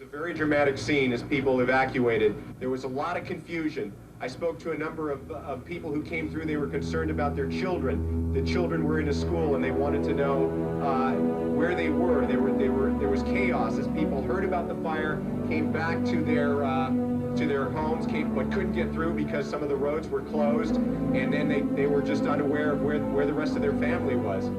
was a very dramatic scene as people evacuated. There was a lot of confusion. I spoke to a number of people who came through. They were concerned about their children. The children were in a school and they wanted to know where they were. There was chaos as people heard about the fire, came back to their homes, but couldn't get through because some of the roads were closed, and then they were just unaware of where the rest of their family was.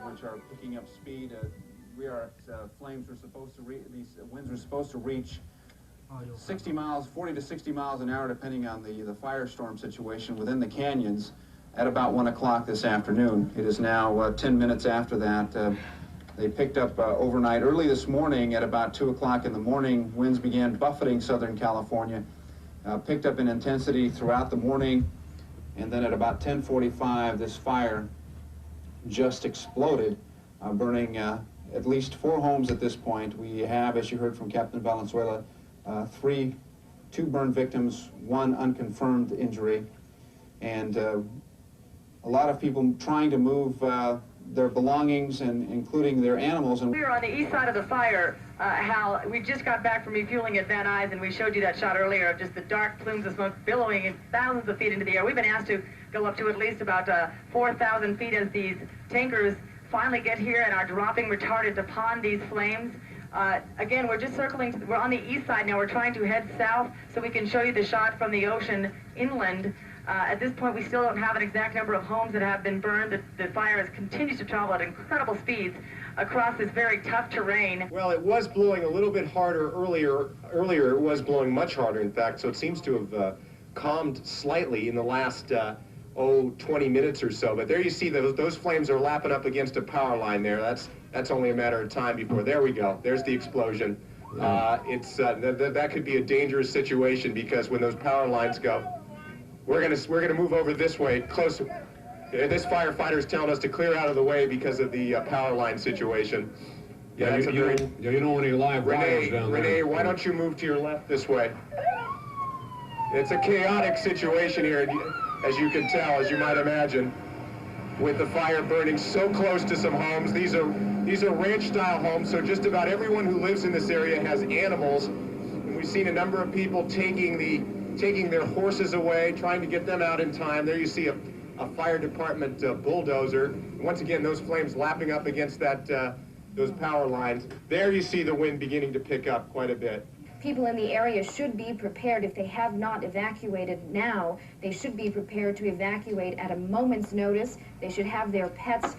Which are picking up speed. Flames were supposed to reach, these winds were supposed to reach 60 miles, 40 to 60 miles an hour, depending on the firestorm situation within the canyons at about 1 o'clock this afternoon. It is now 10 minutes after that. They picked up overnight. Early this morning at about 2 o'clock in the morning, winds began buffeting Southern California, picked up in intensity throughout the morning, and then at about 10:45, this fire just exploded, burning at least 4 homes at this point. We have, as you heard from Captain Valenzuela, 2 burn victims, 1 unconfirmed injury, and a lot of people trying to move their belongings, and including their animals. And we were on the east side of the fire, Hal. We just got back from refueling at Van Nuys, and we showed you that shot earlier of just the dark plumes of smoke billowing in thousands of feet into the air. We've been asked to go up to at least about 4,000 feet as these tankers finally get here and are dropping retardant upon these flames. Again, we're just circling. We're on the east side now. We're trying to head south so we can show you the shot from the ocean inland. At this point, we still don't have an exact number of homes that have been burned. The fire has continued to travel at incredible speeds across this very tough terrain. Well, it was blowing a little bit harder earlier. Earlier, it was blowing much harder, in fact, so it seems to have calmed slightly in the last 20 minutes or so. But there you see those flames are lapping up against a power line there. That's only a matter of time before. There we go. There's the explosion. That could be a dangerous situation, because when those power lines go, we're gonna move over this way, closer. This firefighter is telling us to clear out of the way because of the power line situation. Yeah, you don't want any live wires down there. Renee, why don't you move to your left this way? It's a chaotic situation here, as you can tell, as you might imagine, with the fire burning so close to some homes. These are ranch-style homes, so just about everyone who lives in this area has animals. And we've seen a number of people taking their horses away, trying to get them out in time. There you see a fire department bulldozer. Once again, those flames lapping up against those power lines. There you see the wind beginning to pick up quite a bit. People in the area should be prepared. If they have not evacuated now, they should be prepared to evacuate at a moment's notice. They should have their pets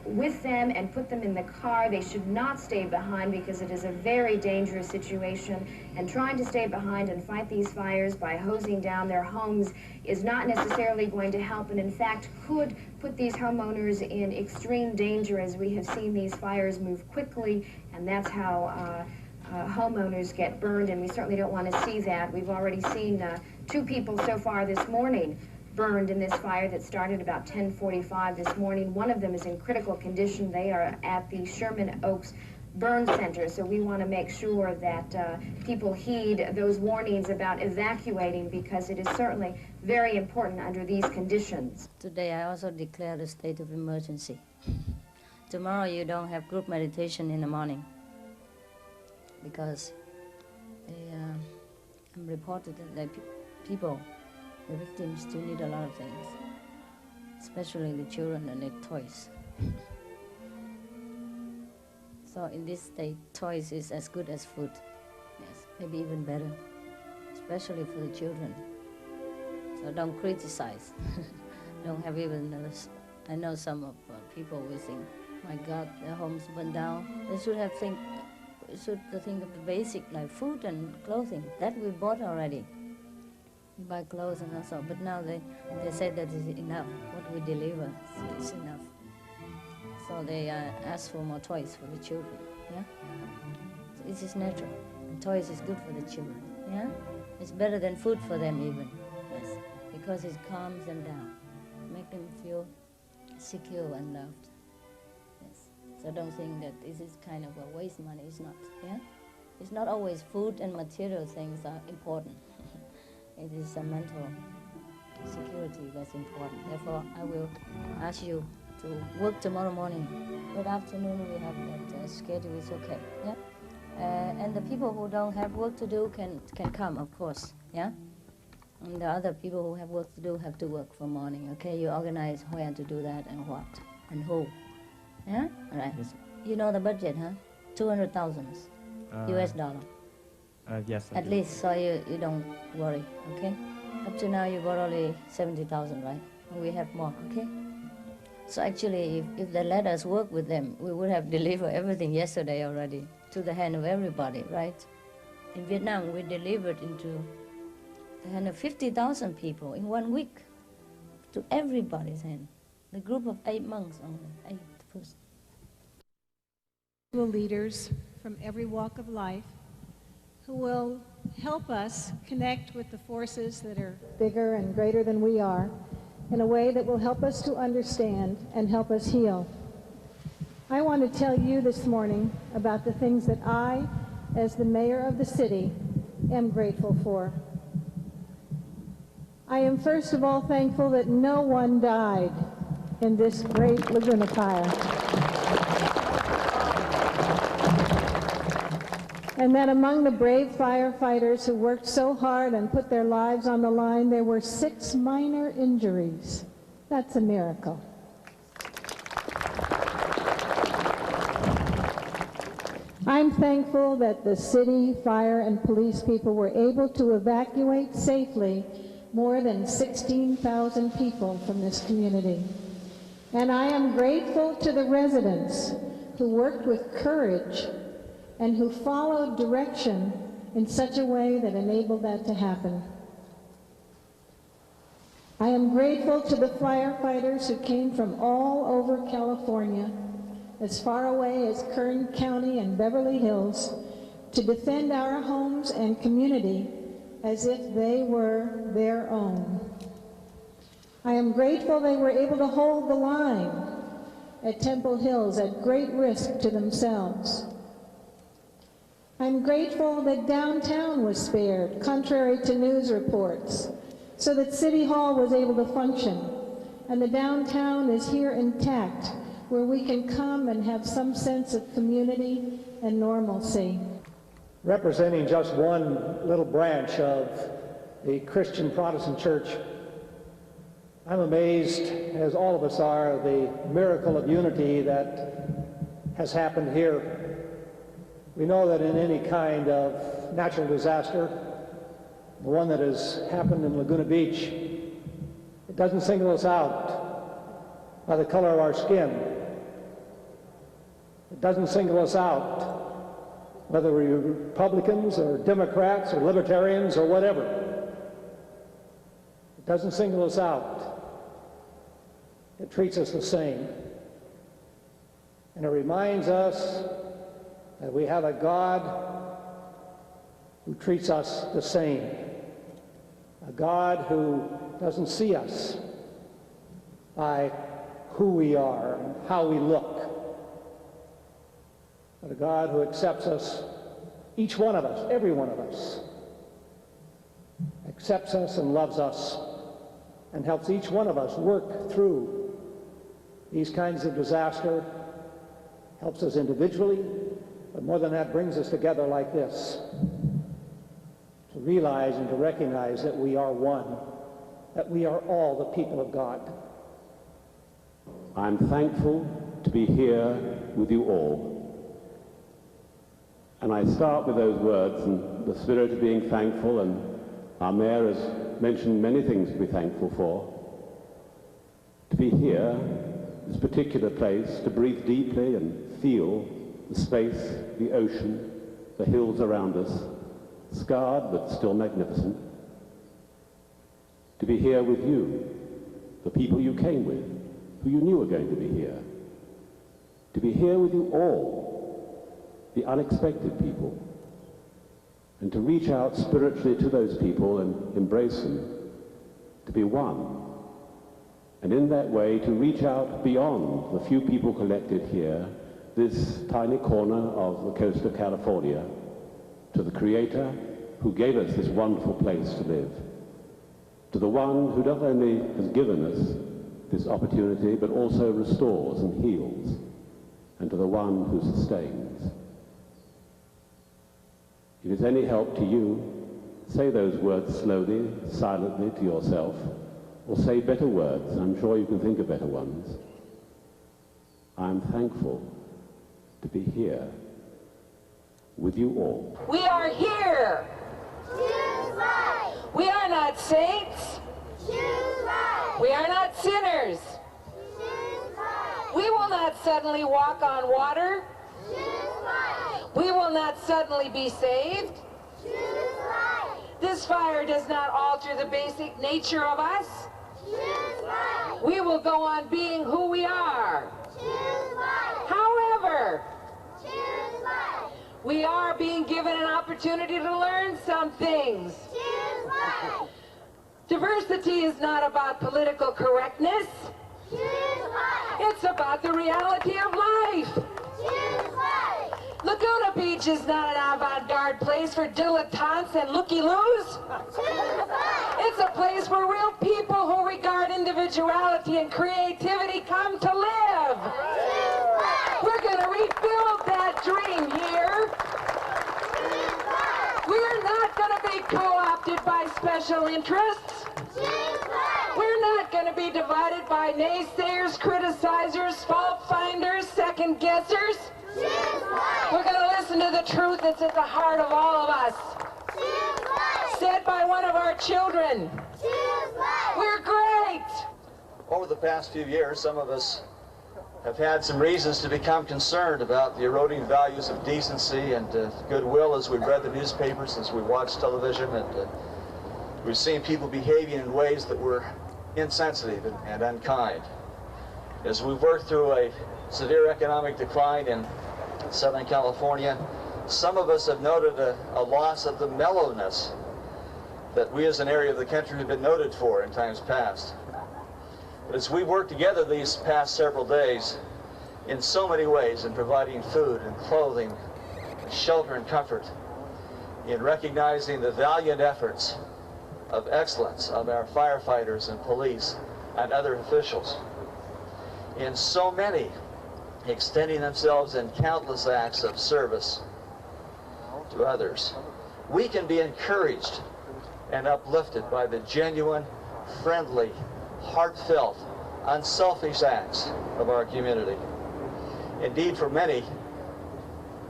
with them and put them in the car. They should not stay behind, because it is a very dangerous situation, and trying to stay behind and fight these fires by hosing down their homes is not necessarily going to help, and in fact could put these homeowners in extreme danger, as we have seen these fires move quickly, and that's how homeowners get burned, and we certainly don't want to see that. We've already seen 2 people so far this morning burned in this fire that started about 10:45 this morning. One of them is in critical condition. They are at the Sherman Oaks Burn Center, so we want to make sure that people heed those warnings about evacuating, because it is certainly very important under these conditions. Today I also declare the state of emergency. Tomorrow you don't have group meditation in the morning, because I'm reported that people, the victims, still need a lot of things. especially the children that need toys. So in this state, toys is as good as food. Yes, maybe even better, especially for the children. So don't criticize. Don't have even I know some of people will think, my God, their homes burned down. They should think of the basic like food and clothing. That we bought already. We buy clothes and also, but now they say that is enough. What we deliver is enough. So they ask for more toys for the children. Yeah, so this is natural. And toys is good for the children. Yeah, it's better than food for them even. Yes, because it calms them down, make them feel secure and loved. Yes. So don't think that this is kind of a waste money. It's not. Yeah, it's not always food and material things are important. It is a mental security that's important. Therefore, I will ask you to work tomorrow morning. But afternoon we have that schedule. It's okay. Yeah. And the people who don't have work to do can come, of course. Yeah. And the other people who have work to do have to work for morning. Okay. You organize where to do that and what and who. Yeah. All right. Yes. You know the budget, huh? 200,000 US dollar. Yes. At least, so you don't worry. Okay. Up to now you got only 70,000, right? We have more. Okay. So actually, if they let us work with them, we would have delivered everything yesterday already to the hand of everybody, right? In Vietnam, we delivered into the hand of 50,000 people in 1 week, to everybody's hand. The group of 8 monks only, 8 persons. Leaders from every walk of life who will help us connect with the forces that are bigger and greater than we are, in a way that will help us to understand and help us heal. I want to tell you this morning about the things that I, as the mayor of the city, am grateful for. I am first of all thankful that no one died in this great Laguna fire. And that among the brave firefighters who worked so hard and put their lives on the line, there were 6 minor injuries. That's a miracle. I'm thankful that the city, fire, and police people were able to evacuate safely more than 16,000 people from this community. And I am grateful to the residents who worked with courage and who followed direction in such a way that enabled that to happen. I am grateful to the firefighters who came from all over California, as far away as Kern County and Beverly Hills, to defend our homes and community as if they were their own. I am grateful they were able to hold the line at Temple Hills at great risk to themselves. I'm grateful that downtown was spared, contrary to news reports, so that City Hall was able to function, and the downtown is here intact, where we can come and have some sense of community and normalcy. Representing just one little branch of the Christian Protestant Church, I'm amazed, as all of us are, the miracle of unity that has happened here. We know that in any kind of natural disaster, the one that has happened in Laguna Beach, it doesn't single us out by the color of our skin. It doesn't single us out whether we're Republicans or Democrats or Libertarians or whatever. It doesn't single us out. It treats us the same. And it reminds us that we have a God who treats us the same. A God who doesn't see us by who we are and how we look, but a God who accepts us, each one of us, every one of us, accepts us and loves us and helps each one of us work through these kinds of disaster, helps us individually, but more than that, brings us together like this, to realize and to recognize that we are one, that we are all the people of God. I'm thankful to be here with you all. And I start with those words and the spirit of being thankful, and our mayor has mentioned many things to be thankful for. To be here, this particular place, to breathe deeply and feel the space, the ocean, the hills around us, scarred but still magnificent. To be here with you, the people you came with, who you knew were going to be here. To be here with you all, the unexpected people, and to reach out spiritually to those people and embrace them, to be one, and in that way to reach out beyond the few people collected here, this tiny corner of the coast of California, to the Creator who gave us this wonderful place to live, to the one who not only has given us this opportunity but also restores and heals, and to the one who sustains. If it's any help to you, say those words slowly, silently to yourself, or say better words. I'm sure you can think of better ones. I'm thankful to be here with you all. We are here. Choose life. We are not saints. Choose life. We are not sinners. Choose life. We will not suddenly walk on water. Choose life. We will not suddenly be saved. Choose life. This fire does not alter the basic nature of us. Choose life. We will go on being who we are. Choose life. However, Choose life. we are being given an opportunity to learn some things. Choose life. Diversity is not about political correctness. Choose life. It's about the reality of life. Choose life. Laguna Beach is not an avant-garde place for dilettantes and looky-loos. Choose life. It's a place where real people who regard individuality and creativity come to live. Choose life. We're going to rebuild that dream here. Choose life. We're not going to be co-opted by special interests. Choose life. We're not going to be divided by naysayers, criticizers, fault finders, second guessers. Choose life. We're going to listen to the truth that's at the heart of all of us. Choose life. Said by one of our children, Choose life. we're great. Over the past few years, some of us have had some reasons to become concerned about the eroding values of decency and goodwill as we've read the newspapers, as we watched television, and we've seen people behaving in ways that were insensitive and unkind. As we've worked through a severe economic decline in Southern California, some of us have noted a loss of the mellowness that we as an area of the country have been noted for in times past. But as we work together these past several days, in so many ways, in providing food and clothing, and shelter and comfort, in recognizing the valiant efforts of excellence of our firefighters and police and other officials, in so many extending themselves in countless acts of service to others, we can be encouraged and uplifted by the genuine, friendly, heartfelt, unselfish acts of our community. Indeed, for many,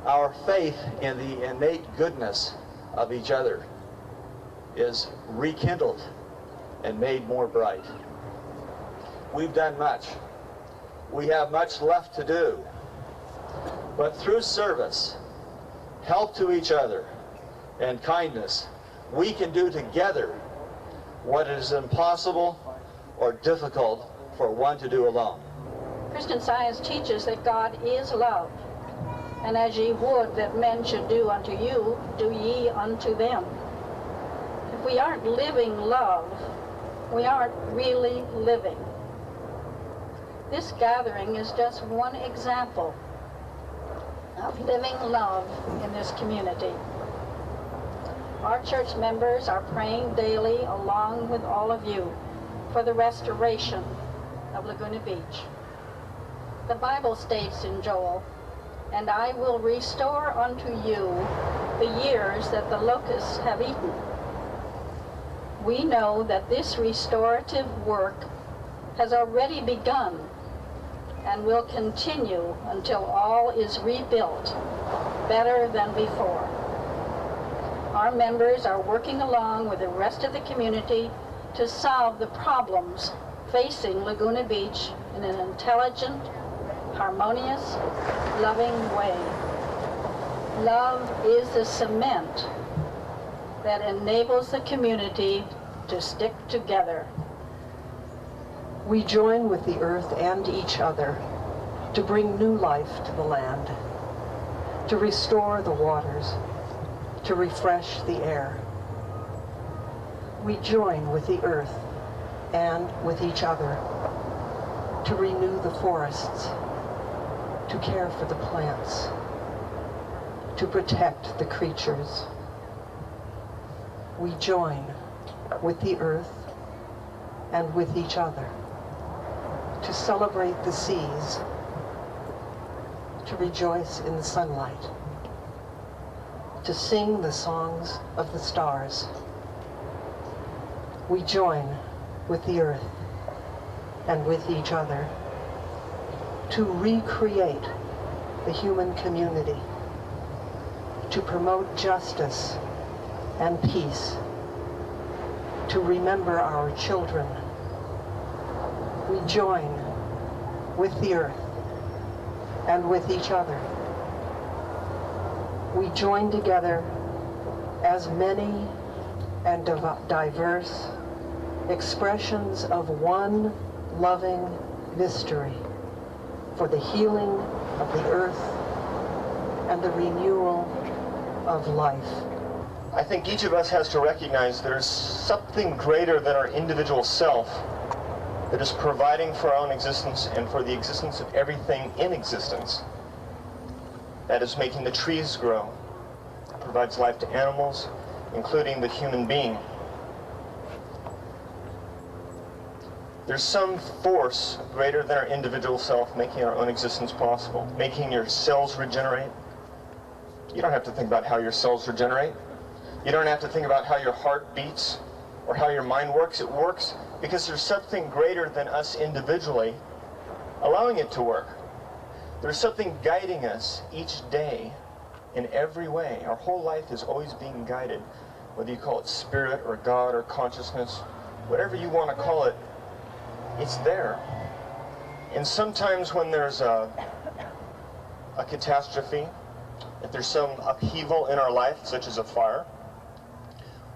our faith in the innate goodness of each other is rekindled and made more bright. We've done much. We have much left to do. But through service, help to each other, and kindness, we can do together what is impossible or difficult for one to do alone. Christian Science teaches that God is love, and as ye would that men should do unto you, do ye unto them. If we aren't living love, we aren't really living. This gathering is just one example of living love in this community. Our church members are praying daily along with all of you for the restoration of Laguna Beach. The Bible states in Joel, "And I will restore unto you the years that the locusts have eaten." We know that this restorative work has already begun and will continue until all is rebuilt better than before. Our members are working along with the rest of the community to solve the problems facing Laguna Beach in an intelligent, harmonious, loving way. Love is the cement that enables the community to stick together. We join with the earth and each other to bring new life to the land, to restore the waters, to refresh the air. We join with the earth and with each other to renew the forests, to care for the plants, to protect the creatures. We join with the earth and with each other to celebrate the seas, to rejoice in the sunlight, to sing the songs of the stars. We join with the earth and with each other to recreate the human community, to promote justice and peace, to remember our children. We join with the earth and with each other. We join together as many and diverse expressions of one loving mystery for the healing of the earth and the renewal of life. I think each of us has to recognize there's something greater than our individual self that is providing for our own existence and for the existence of everything in existence. That is making the trees grow, provides life to animals, including the human being. There's some force greater than our individual self making our own existence possible, making your cells regenerate. You don't have to think about how your cells regenerate. You don't have to think about how your heart beats or how your mind works. It works because there's something greater than us individually allowing it to work. There's something guiding us each day in every way. Our whole life is always being guided, whether you call it spirit or God or consciousness, whatever you want to call it, it's there. And sometimes when there's a catastrophe, if there's some upheaval in our life, such as a fire,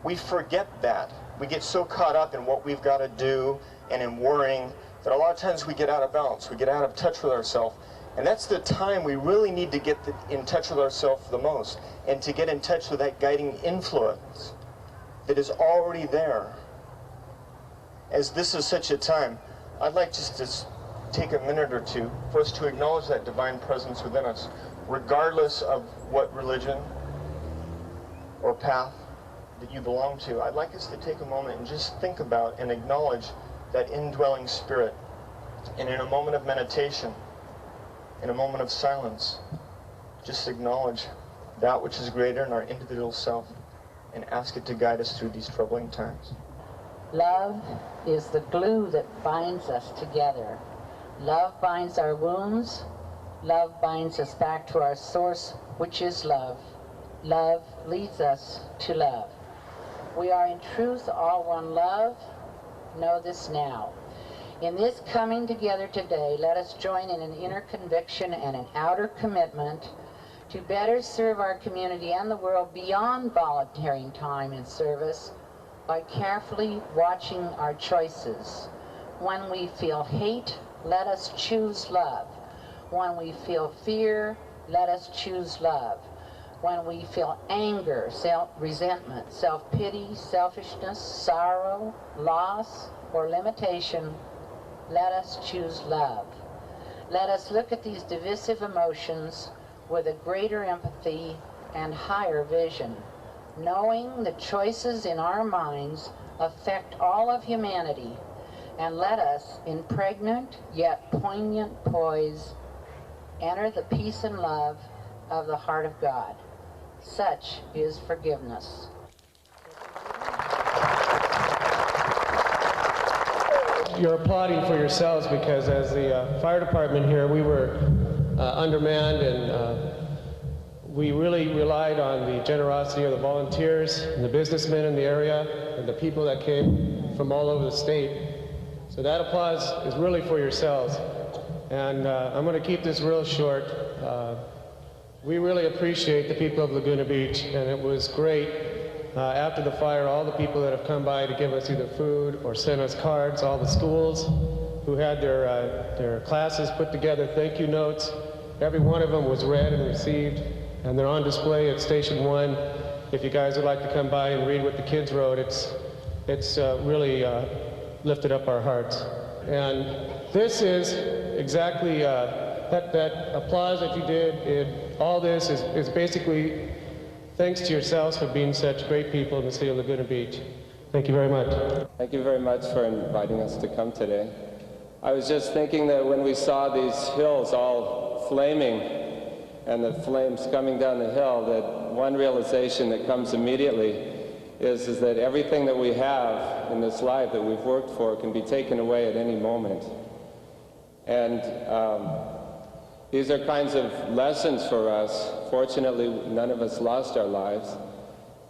we forget that. We get so caught up in what we've got to do and in worrying that a lot of times we get out of balance. We get out of touch with ourselves. And that's the time we really need to get in touch with ourselves the most, and to get in touch with that guiding influence that is already there. As this is such a time, I'd like just to take a minute or two for us to acknowledge that divine presence within us, regardless of what religion or path that you belong to. I'd like us to take a moment and just think about and acknowledge that indwelling spirit. And in a moment of meditation, in a moment of silence, just acknowledge that which is greater in our individual self and ask it to guide us through these troubling times. Love is the glue that binds us together. Love binds our wounds. Love binds us back to our source, which is love. Love leads us to love. We are in truth all one love. Know this now. In this coming together today, let us join in an inner conviction and an outer commitment to better serve our community and the world beyond volunteering time and service by carefully watching our choices. When we feel hate, let us choose love. When we feel fear, let us choose love. When we feel anger, resentment, self-pity, selfishness, sorrow, loss, or limitation, let us choose love. Let us look at these divisive emotions with a greater empathy and higher vision, knowing the choices in our minds affect all of humanity, and let us, in pregnant yet poignant poise, enter the peace and love of the heart of God. Such is forgiveness. you're applauding for yourselves, because as the fire department here, we were undermanned, and we really relied on the generosity of the volunteers and the businessmen in the area and the people that came from all over the state. So that applause is really for yourselves. And I'm going to keep this real short. We really appreciate the people of Laguna Beach, and it was great after the fire, all the people that have come by to give us either food or send us cards, all the schools who had their classes put together, thank you notes. Every one of them was read and received, and they're on display at Station 1. If you guys would like to come by and read what the kids wrote, it's really lifted up our hearts. And this is exactly that applause that you did. All this is basically thanks to yourselves for being such great people in the city of Laguna Beach. Thank you very much. Thank you very much for inviting us to come today. I was just thinking that when we saw these hills all flaming and the flames coming down the hill, that one realization that comes immediately is that everything that we have in this life that we've worked for can be taken away at any moment. And these are kinds of lessons for us. Fortunately, none of us lost our lives.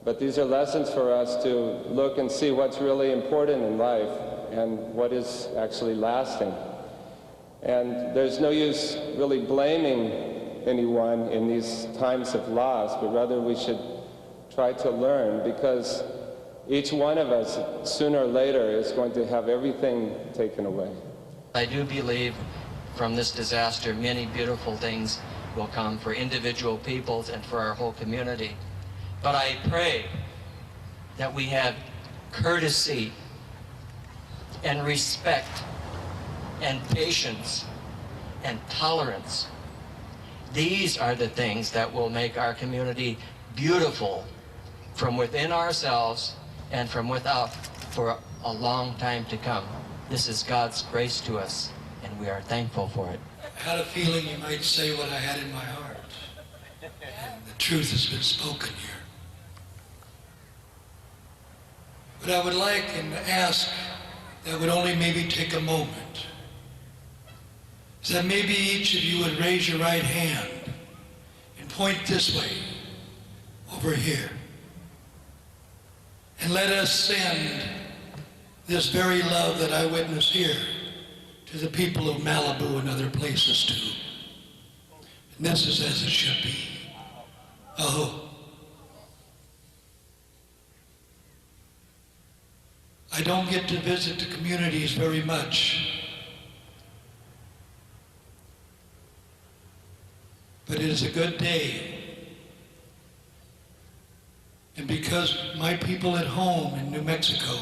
But these are lessons for us to look and see what's really important in life and what is actually lasting. And there's no use really blaming anyone in these times of loss, but rather we should try to learn, because each one of us, sooner or later, is going to have everything taken away. I do believe from this disaster, many beautiful things will come for individual peoples and for our whole community. But I pray that we have courtesy and respect and patience and tolerance. These are the things that will make our community beautiful from within ourselves and from without for a long time to come. This is God's grace to us, and we are thankful for it. I had a feeling you might say what I had in my heart. And the truth has been spoken here. But I would like and ask that would only maybe take a moment, is that maybe each of you would raise your right hand and point this way, over here. And let us send this very love that I witness here to the people of Malibu and other places too. And this is as it should be. Oh. I don't get to visit the communities very much, but it is a good day. And because my people at home in New Mexico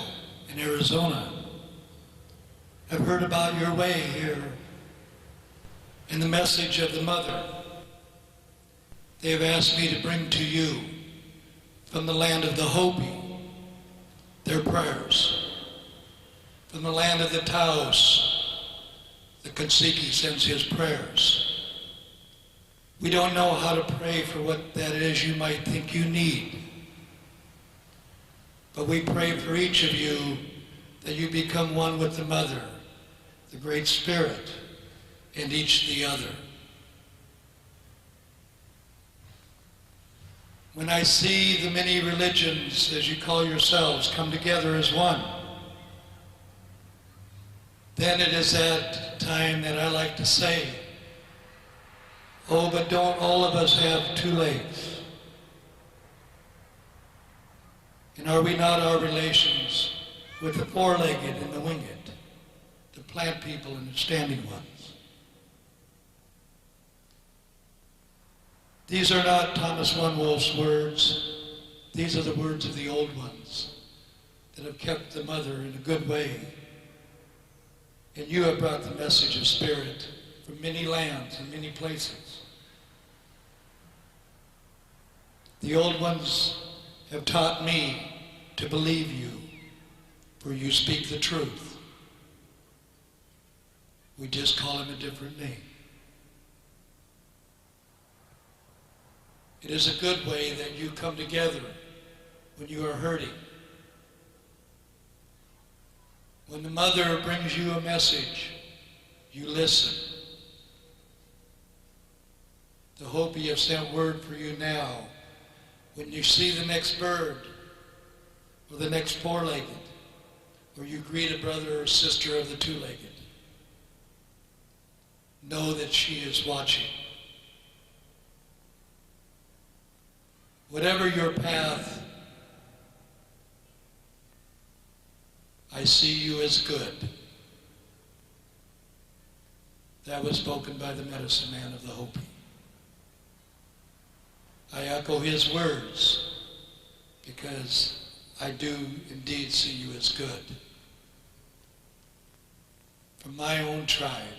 and Arizona have heard about your way here and the message of the mother, they have asked me to bring to you from the land of the Hopi their prayers. From the land of the Taos, the Kansiki sends his prayers. We don't know how to pray for what that is you might think you need. But we pray for each of you that you become one with the Mother, the Great Spirit, and each the other. When I see the many religions, as you call yourselves, come together as one, then it is that time that I like to say, oh, but don't all of us have two legs? And are we not our relations with the four-legged and the winged, the plant people and the standing ones? These are not Thomas One Wolf's words. These are the words of the old ones that have kept the mother in a good way. And you have brought the message of spirit from many lands and many places. The old ones have taught me to believe you, for you speak the truth. We just call him a different name. It is a good way that you come together when you are hurting, When the mother brings you a message, you listen. The Hopi have sent word for you now. When you see the next bird, or the next four-legged, or you greet a brother or sister of the two-legged, know that she is watching. Whatever your path, I see you as good. That was spoken by the medicine man of the Hopi. I echo his words because I do indeed see you as good. From my own tribe,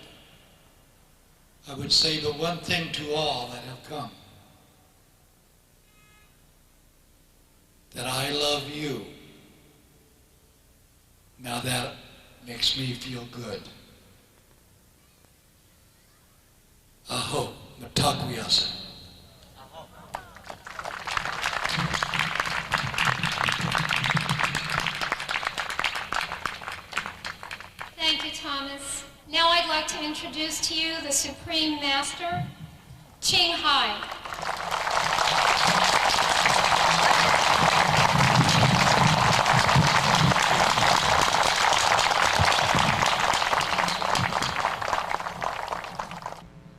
I would say the one thing to all that have come, that I love you. Now that makes me feel good. Aho, matakwiyasa. Thank you, Thomas. Now I'd like to introduce to you the Supreme Master, Ching-hai.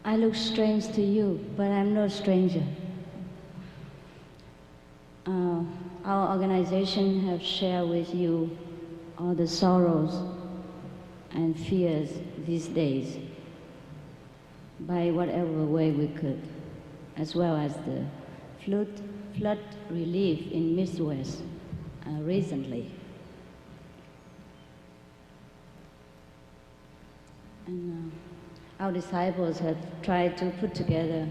I look strange to you, but I'm no stranger. Our organization have shared with you all the sorrows and fears these days by whatever way we could, as well as the flood relief in Midwest recently. And our disciples have tried to put together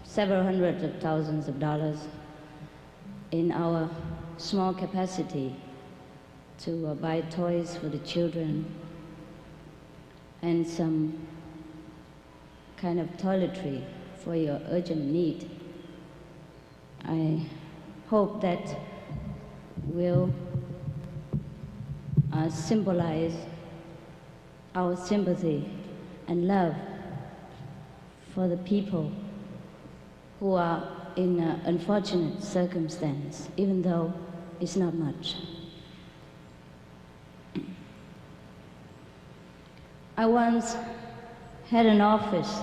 several hundreds of thousands of dollars in our small capacity to buy toys for the children and some kind of toiletry for your urgent need. I hope that will symbolize our sympathy and love for the people who are in an unfortunate circumstance, even though it's not much. I once had an office,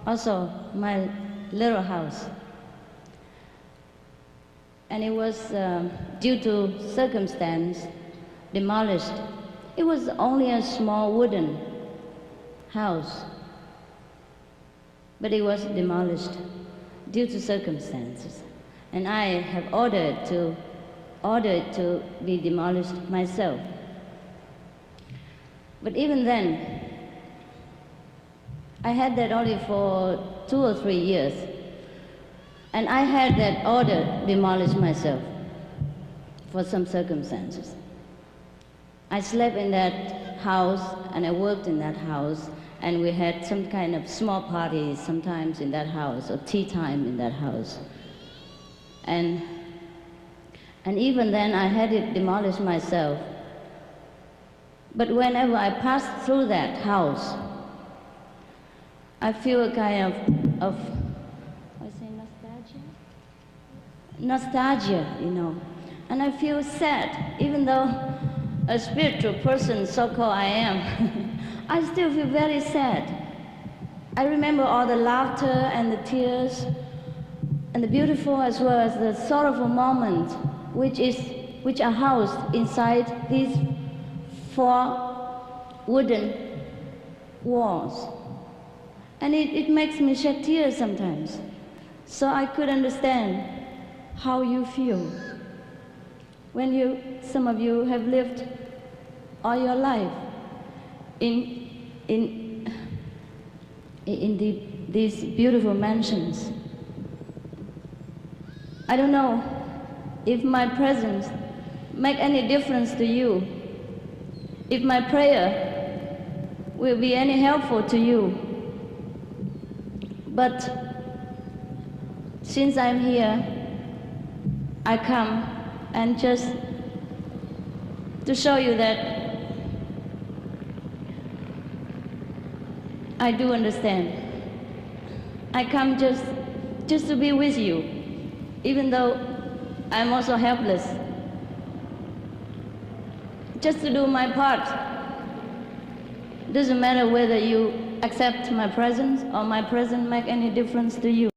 also my little house, and it was due to circumstance demolished. It was only a small wooden house, but it was demolished due to circumstances. And I have ordered to be demolished myself. But even then, I had that only for 2 or 3 years. And I had that order demolished myself for some circumstances. I slept in that house and I worked in that house, and we had some kind of small parties sometimes in that house, or tea time in that house. And even then I had it demolished myself. But whenever I pass through that house, I feel a kind of I say nostalgia, you know. And I feel sad, even though a spiritual person, so-called I am, I still feel very sad. I remember all the laughter and the tears, and the beautiful as well as the sorrowful moments, which are housed inside these 4 wooden walls. And it makes me shed tears sometimes. So I could understand how you feel when some of you have lived all your life in these beautiful mansions. I don't know if my presence make any difference to you, if my prayer will be any helpful to you. But since I'm here, I come and just to show you that I do understand. I come just to be with you, even though I'm also helpless. Just to do my part. Doesn't matter whether you accept my presence or my presence make any difference to you.